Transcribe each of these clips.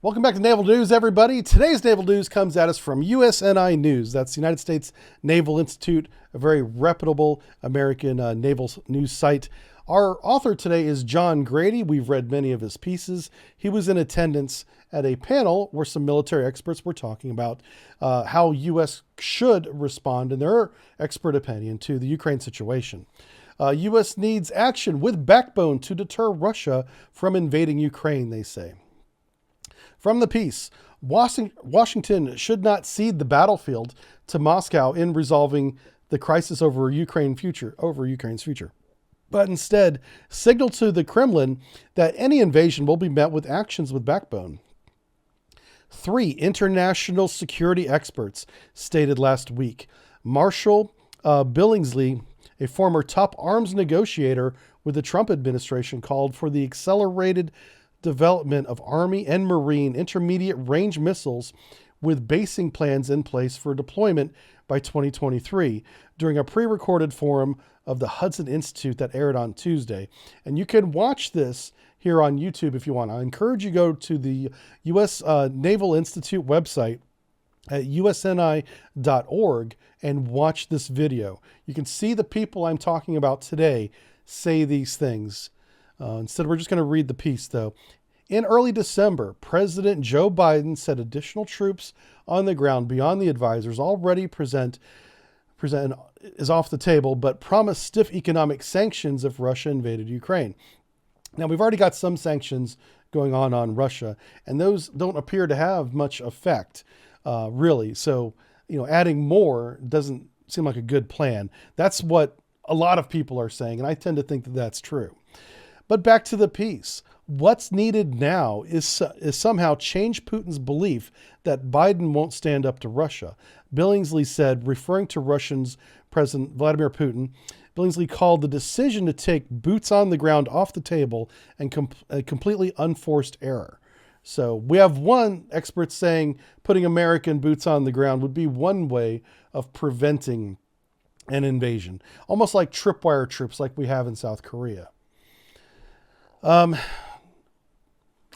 Welcome back to Naval News, everybody. Today's Naval News comes at us from USNI News. That's the United States Naval Institute, a very reputable American naval news site. Our author today is John Grady. We've read many of his pieces. He was in attendance at a panel where some military experts were talking about how U.S. should respond, in their expert opinion, to the Ukraine situation. U.S. needs action with backbone to deter Russia from invading Ukraine, they say. From the piece, Washington should not cede the battlefield to Moscow in resolving the crisis over Ukraine's future, but instead signal to the Kremlin that any invasion will be met with actions with backbone. 3 international security experts stated last week. Marshall Billingsley, a former top arms negotiator with the Trump administration, called for the accelerated development of Army and Marine intermediate range missiles with basing plans in place for deployment by 2023 during a pre-recorded forum of the Hudson Institute that aired on Tuesday. And you can watch this here on YouTube if you want. I encourage you to go to the U.S. Naval Institute website at usni.org and watch this video. You can see the people I'm talking about today say these things. Instead, we're just going to read the piece, though. In early December, President Joe Biden said additional troops on the ground beyond the advisors already present is off the table, but promised stiff economic sanctions if Russia invaded Ukraine. Now, we've already got some sanctions going on Russia, and those don't appear to have much effect, really. So, adding more doesn't seem like a good plan. That's what a lot of people are saying, and I tend to think that that's true. But back to the piece. What's needed now is somehow change Putin's belief that Biden won't stand up to Russia. Billingsley said, referring to Russia's President Vladimir Putin, Billingsley called the decision to take boots on the ground off the table and a completely unforced error. So we have one expert saying putting American boots on the ground would be one way of preventing an invasion, almost like tripwire troops like we have in South Korea. I'm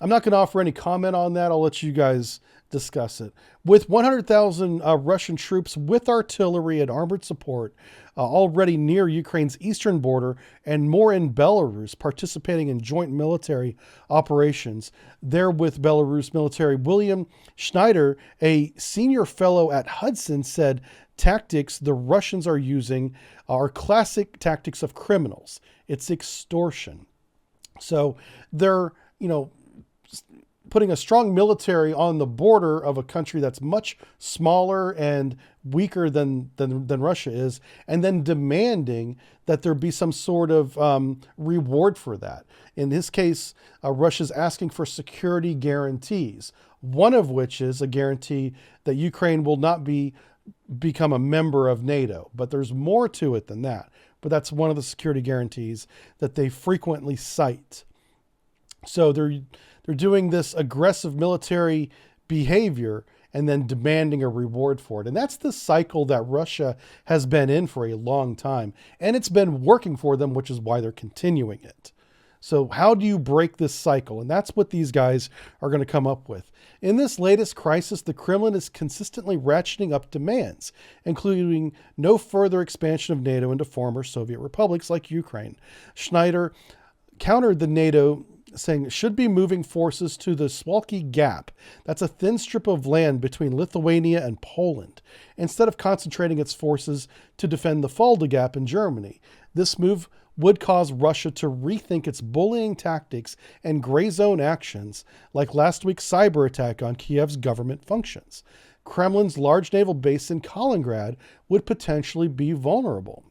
not going to offer any comment on that. I'll let you guys discuss it. With 100,000 Russian troops with artillery and armored support already near Ukraine's eastern border and more in Belarus participating in joint military operations, there with Belarus military, William Schneider, a senior fellow at Hudson, said tactics the Russians are using are classic tactics of criminals. It's extortion. So they're, putting a strong military on the border of a country that's much smaller and weaker than Russia is, and then demanding that there be some sort of reward for that. In this case, Russia's asking for security guarantees, one of which is a guarantee that Ukraine will not become a member of NATO. But there's more to it than that. But that's one of the security guarantees that they frequently cite. So they're doing this aggressive military behavior and then demanding a reward for it. And that's the cycle that Russia has been in for a long time. And it's been working for them, which is why they're continuing it. So how do you break this cycle? And that's what these guys are going to come up with. In this latest crisis, the Kremlin is consistently ratcheting up demands, including no further expansion of NATO into former Soviet republics like Ukraine. Schneider countered the NATO, saying it should be moving forces to the Suwalki Gap. That's a thin strip of land between Lithuania and Poland, instead of concentrating its forces to defend the Fulda Gap in Germany. This move would cause Russia to rethink its bullying tactics and gray zone actions, like last week's cyber attack on Kiev's government functions. Kremlin's large naval base in Kaliningrad would potentially be vulnerable.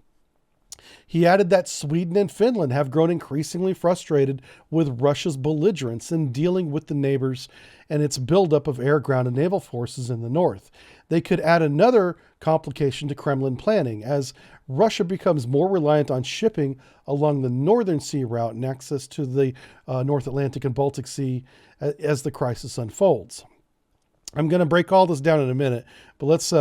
He added that Sweden and Finland have grown increasingly frustrated with Russia's belligerence in dealing with the neighbors and its buildup of air, ground, and naval forces in the north. They could add another complication to Kremlin planning as Russia becomes more reliant on shipping along the Northern Sea route and access to the North Atlantic and Baltic Sea as the crisis unfolds. I'm going to break all this down in a minute, but let's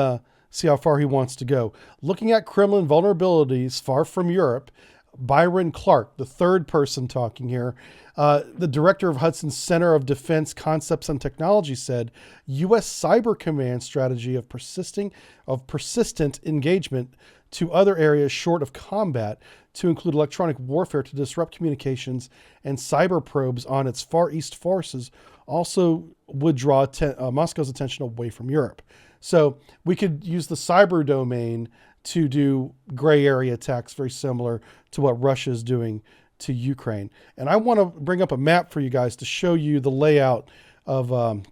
see how far he wants to go. Looking at Kremlin vulnerabilities far from Europe, Byron Clark, the third person talking here, the director of Hudson's Center of Defense Concepts and Technology, said U.S. Cyber Command strategy of persistent engagement to other areas short of combat, to include electronic warfare to disrupt communications and cyber probes on its Far East forces, also would draw Moscow's attention away from Europe. So we could use the cyber domain to do gray area attacks, very similar to what Russia is doing to Ukraine. And I want to bring up a map for you guys to show you the layout of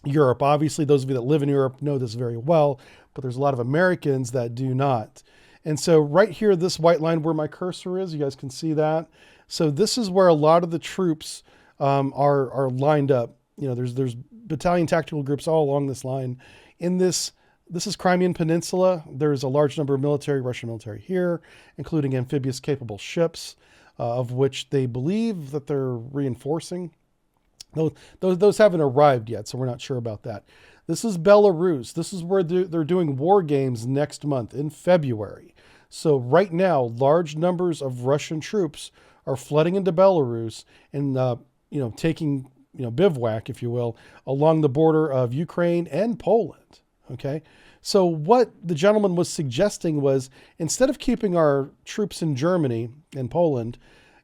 Europe. Obviously, those of you that live in Europe know this very well, but there's a lot of Americans that do not. And so right here, this white line where my cursor is, you guys can see that. So this is where a lot of the troops are lined up. You know, there's battalion tactical groups all along this line. In this is Crimean Peninsula. There's a large number of Russian military here, including amphibious capable ships, of which they believe that they're reinforcing. Those haven't arrived yet, so we're not sure about that. This is Belarus. This is where they're doing war games next month in February. So right now, large numbers of Russian troops are flooding into Belarus and taking bivouac, if you will, along the border of Ukraine and Poland. Okay, so what the gentleman was suggesting was, instead of keeping our troops in Germany and Poland,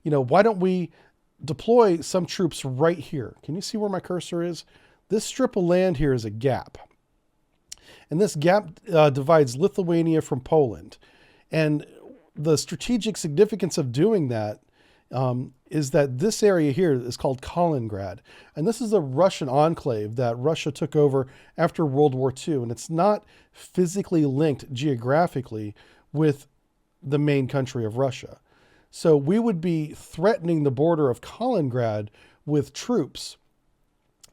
why don't we deploy some troops right here? Can you see where my cursor is? This strip of land here is a gap. And this gap divides Lithuania from Poland. And the strategic significance of doing that is that this area here is called Kaliningrad. And this is a Russian enclave that Russia took over after World War II. And it's not physically linked geographically with the main country of Russia. So we would be threatening the border of Kaliningrad with troops,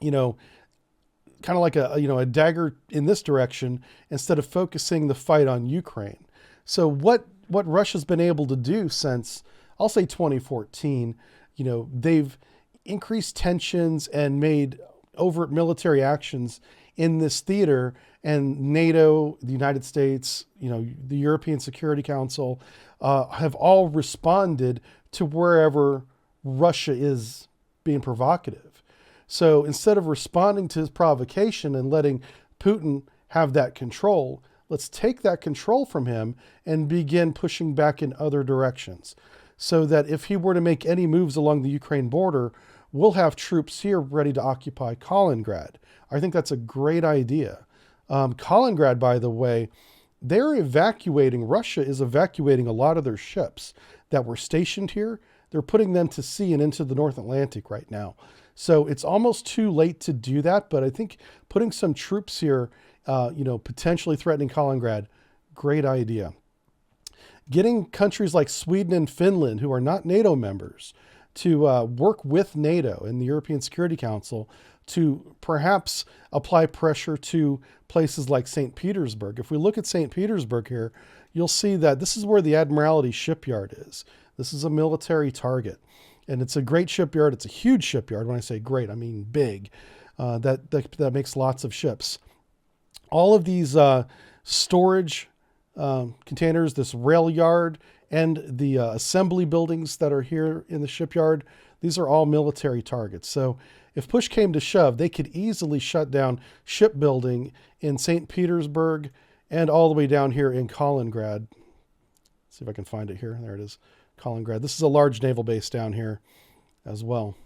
kind of like a dagger in this direction, instead of focusing the fight on Ukraine. So what Russia's been able to do since, I'll say 2014, they've increased tensions and made overt military actions in this theater, and NATO, the United States, the European Security Council have all responded to wherever Russia is being provocative. So instead of responding to his provocation and letting Putin have that control, let's take that control from him and begin pushing back in other directions, so that if he were to make any moves along the Ukraine border, we'll have troops here ready to occupy Kaliningrad. I think that's a great idea. Kaliningrad, by the way, Russia is evacuating a lot of their ships that were stationed here. They're putting them to sea and into the North Atlantic right now. So it's almost too late to do that, but I think putting some troops here, potentially threatening Kaliningrad, great idea. Getting countries like Sweden and Finland, who are not NATO members, to work with NATO and the European Security Council to perhaps apply pressure to places like St. Petersburg. If we look at St. Petersburg here, you'll see that this is where the Admiralty shipyard is. This is a military target, and it's a great shipyard. It's a huge shipyard. When I say great, I mean big. That makes lots of ships. All of these storage containers, this rail yard, and the assembly buildings that are here in the shipyard, these are all military targets. So if push came to shove, they could easily shut down shipbuilding in St. Petersburg and all the way down here in Kaliningrad. Let's see if I can find it here. There it is, Kaliningrad. This is a large naval base down here as well.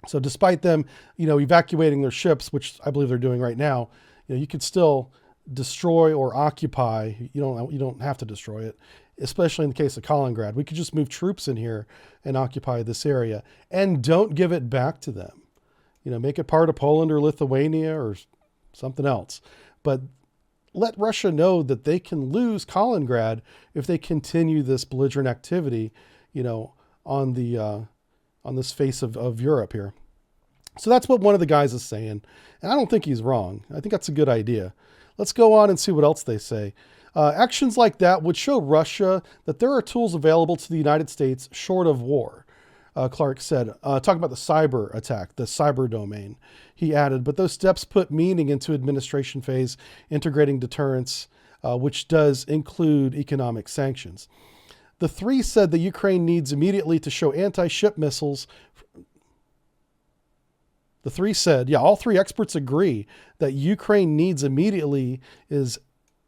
So despite them, evacuating their ships, which I believe they're doing right now, you could still destroy or occupy. You don't have to destroy it, especially in the case of Kaliningrad. We could just move troops in here and occupy this area, and don't give it back to them. Make it part of Poland or Lithuania or something else. But let Russia know that they can lose Kaliningrad if they continue this belligerent activity, on this face of Europe here. So that's what one of the guys is saying. And I don't think he's wrong. I think that's a good idea. Let's go on and see what else they say. Actions like that would show Russia that there are tools available to the United States short of war. Clark said, talking about the cyber attack, the cyber domain. He added, but those steps put meaning into administration phase, integrating deterrence, which does include economic sanctions. The three said that Ukraine needs immediately to show anti-ship missiles. The three said, yeah, all three experts agree that Ukraine needs immediately is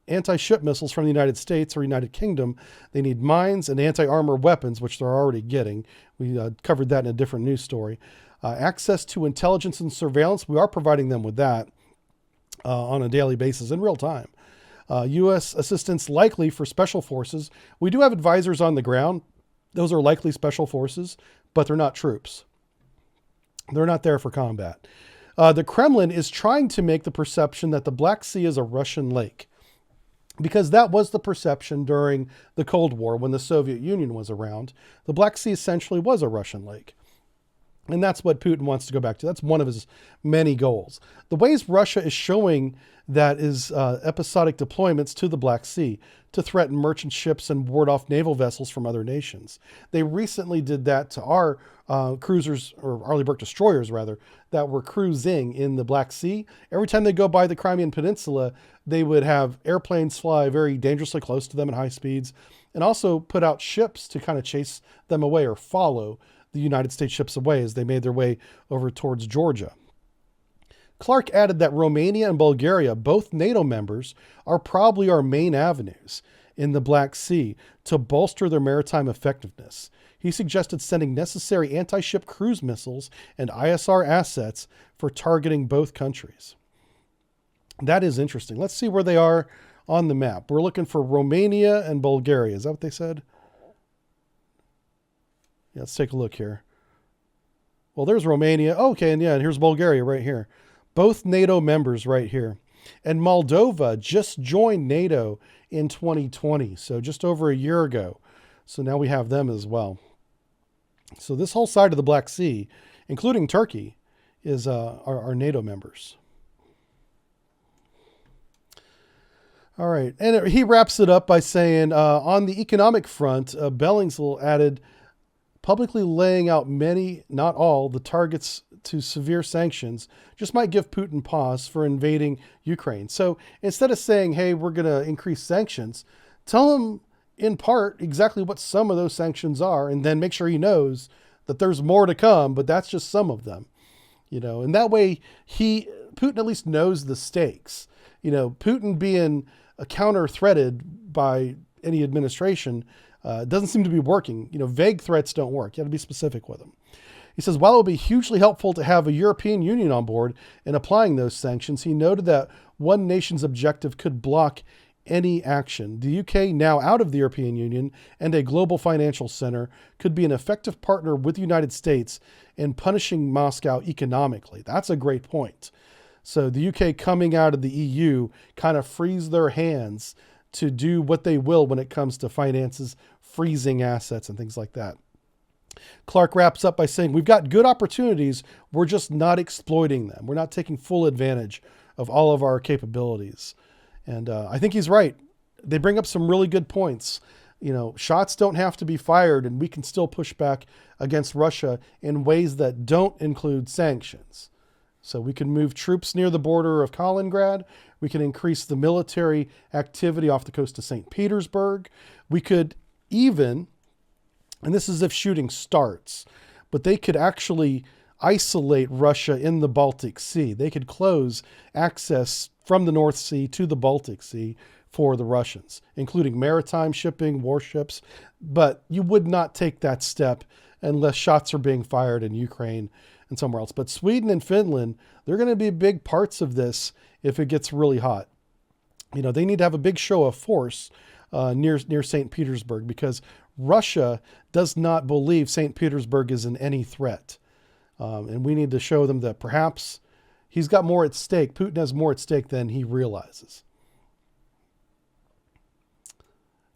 anti-ship missiles from the United States or United Kingdom. They need mines and anti-armor weapons, which they're already getting. We covered that in a different news story. Access to intelligence and surveillance, we are providing them with that on a daily basis in real time. U.S. assistance likely for special forces. We do have advisors on the ground. Those are likely special forces, but they're not troops. They're not there for combat. The Kremlin is trying to make the perception that the Black Sea is a Russian lake, because that was the perception during the Cold War when the Soviet Union was around. The Black Sea essentially was a Russian lake. And that's what Putin wants to go back to. That's one of his many goals. The ways Russia is showing that is episodic deployments to the Black Sea to threaten merchant ships and ward off naval vessels from other nations. They recently did that to our cruisers, or Arleigh Burke destroyers rather, that were cruising in the Black Sea. Every time they go by the Crimean Peninsula, they would have airplanes fly very dangerously close to them at high speeds, and also put out ships to kind of chase them away or follow the United States ships away as they made their way over towards Georgia. Clark added that Romania and Bulgaria, both NATO members, are probably our main avenues in the Black Sea to bolster their maritime effectiveness. He suggested sending necessary anti-ship cruise missiles and ISR assets for targeting both countries. That is interesting. Let's see where they are on the map. We're looking for Romania and Bulgaria. Is that what they said? Yeah, let's take a look here. Well, there's Romania. Okay, and here's Bulgaria right here. Both NATO members right here. And Moldova just joined NATO in 2020, so just over a year ago. So now we have them as well. So this whole side of the Black Sea, including Turkey, is our NATO members. All right, and he wraps it up by saying, on the economic front, Bellingsville added, publicly laying out many, not all, the targets to severe sanctions just might give Putin pause for invading Ukraine. So instead of saying, hey, we're going to increase sanctions, tell him in part exactly what some of those sanctions are, and then make sure he knows that there's more to come, but that's just some of them. And that way Putin at least knows the stakes. Putin being counter-threated by any administration doesn't seem to be working. Vague threats don't work. You have to be specific with them. He says, while it would be hugely helpful to have a European Union on board in applying those sanctions, he noted that one nation's objective could block any action. The UK, now out of the European Union and a global financial center, could be an effective partner with the United States in punishing Moscow economically. That's a great point. So the UK coming out of the EU kind of frees their hands to do what they will when it comes to finances, freezing assets and things like that. Clark wraps up by saying, we've got good opportunities. We're just not exploiting them. We're not taking full advantage of all of our capabilities. And I think he's right. They bring up some really good points. Shots don't have to be fired, and we can still push back against Russia in ways that don't include sanctions. So we can move troops near the border of Kaliningrad. We can increase the military activity off the coast of St. Petersburg. We could even, and this is if shooting starts, but they could actually isolate Russia in the Baltic Sea. They could close access from the North Sea to the Baltic Sea for the Russians, including maritime shipping, warships. But you would not take that step unless shots are being fired in Ukraine and somewhere else. But Sweden and Finland, they're going to be big parts of this if it gets really hot. They need to have a big show of force near St. Petersburg, because Russia does not believe St. Petersburg is in any threat. And we need to show them that perhaps he's got more at stake. Putin has more at stake than he realizes.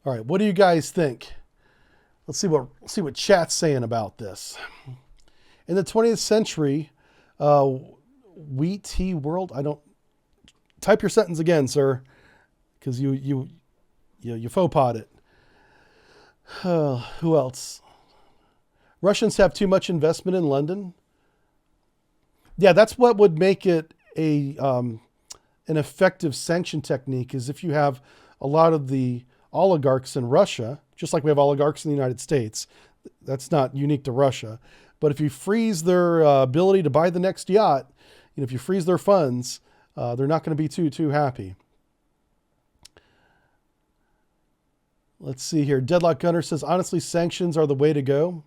All right, what do you guys think? Let's see what chat's saying about this. In the 20th century, WT world. I don't type your sentence again, sir, because you faux pod it. Who else? Russians have too much investment in London. Yeah, that's what would make it an effective sanction technique, is if you have a lot of the oligarchs in Russia just like we have oligarchs in the United States. That's not unique to Russia. But if you freeze their ability to buy the next yacht, if you freeze their funds, they're not going to be too happy. Let's see here. Deadlock Gunner says, honestly, sanctions are the way to go.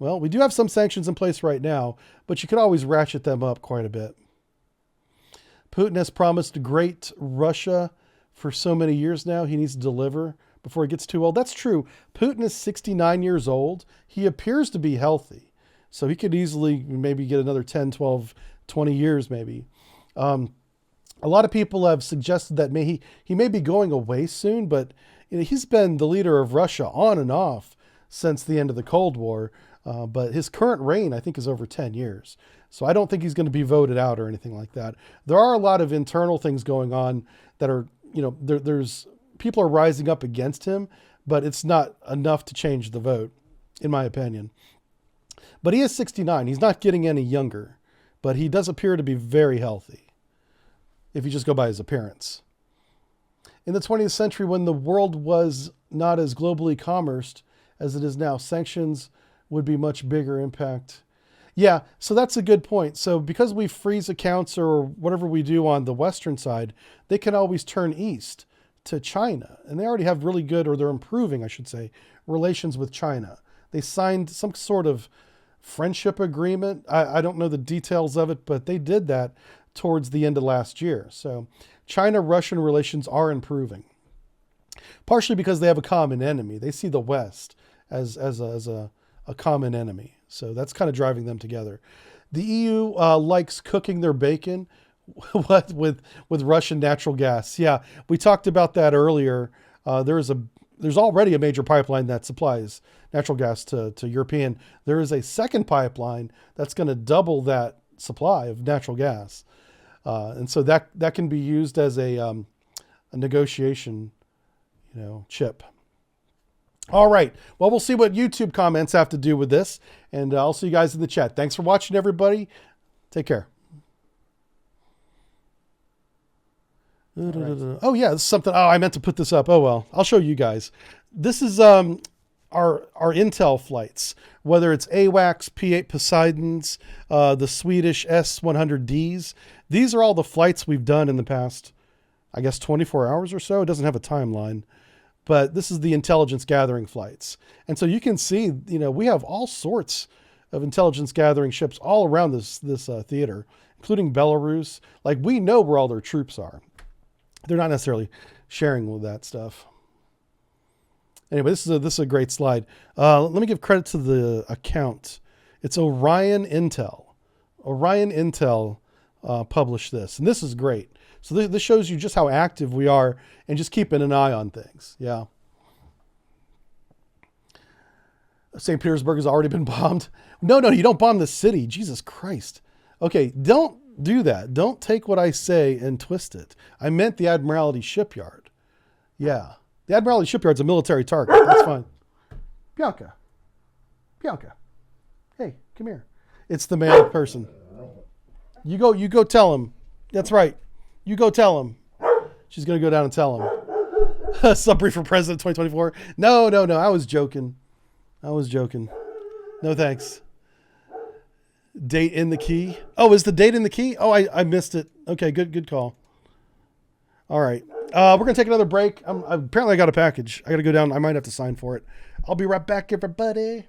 Well, we do have some sanctions in place right now, but you could always ratchet them up quite a bit. Putin has promised great Russia for so many years now. He needs to deliver before he gets too old. That's true. Putin is 69 years old. He appears to be healthy. So he could easily maybe get another 10, 12, 20 years maybe. A lot of people have suggested that he may be going away soon, but he's been the leader of Russia on and off since the end of the Cold War. But his current reign, I think, is over 10 years. So I don't think he's going to be voted out or anything like that. There are a lot of internal things going on that are, there's people are rising up against him, but it's not enough to change the vote, in my opinion. But he is 69. He's not getting any younger, but he does appear to be very healthy if you just go by his appearance. In the 20th century, when the world was not as globally commerced as it is now, sanctions would be much bigger impact. Yeah, so that's a good point. So because we freeze accounts or whatever we do on the Western side, they can always turn east to China. And they already have really good, or they're improving, I should say, relations with China. They signed some sort of friendship agreement. I don't know the details of it, but they did that towards the end of last year. So China-Russian relations are improving. Partially because they have a common enemy. They see the West as a common enemy. So that's kind of driving them together. The EU likes cooking their bacon with Russian natural gas. Yeah, we talked about that earlier. There's already a major pipeline that supplies natural gas to European. There is a second pipeline that's going to double that supply of natural gas. And so that can be used as a negotiation, chip. All right. Well, we'll see what YouTube comments have to do with this, and I'll see you guys in the chat. Thanks for watching, everybody. Take care. Right. Oh, yeah, this is something. Oh, I meant to put this up. Oh, well, I'll show you guys. This is our Intel flights, whether it's AWACS, P-8 Poseidons, the Swedish S-100Ds. These are all the flights we've done in the past, I guess, 24 hours or so. It doesn't have a timeline. But this is the intelligence gathering flights. And so you can see, we have all sorts of intelligence gathering ships all around this theater, including Belarus. Like, we know where all their troops are. They're not necessarily sharing with that stuff. Anyway, this is a great slide. Let me give credit to the account. It's Orion Intel. Orion Intel published this, and this is great. So this shows you just how active we are and just keeping an eye on things. Yeah. St. Petersburg has already been bombed. No, you don't bomb the city. Jesus Christ. Okay, don't do that. Don't take what I say and twist it. I meant the Admiralty Shipyard. Yeah. The Admiralty Shipyard's a military target. That's fine. Bianca. Hey, come here. It's the male person. You go tell him. That's right. You go tell him. She's going to go down and tell him. Subbrief for President 2024. No. I was joking. No, thanks. Date in the key. Oh, is the date in the key? Oh, I missed it. Okay, good call. All right. We're going to take another break. Apparently I got a package. I got to go down. I might have to sign for it. I'll be right back, everybody.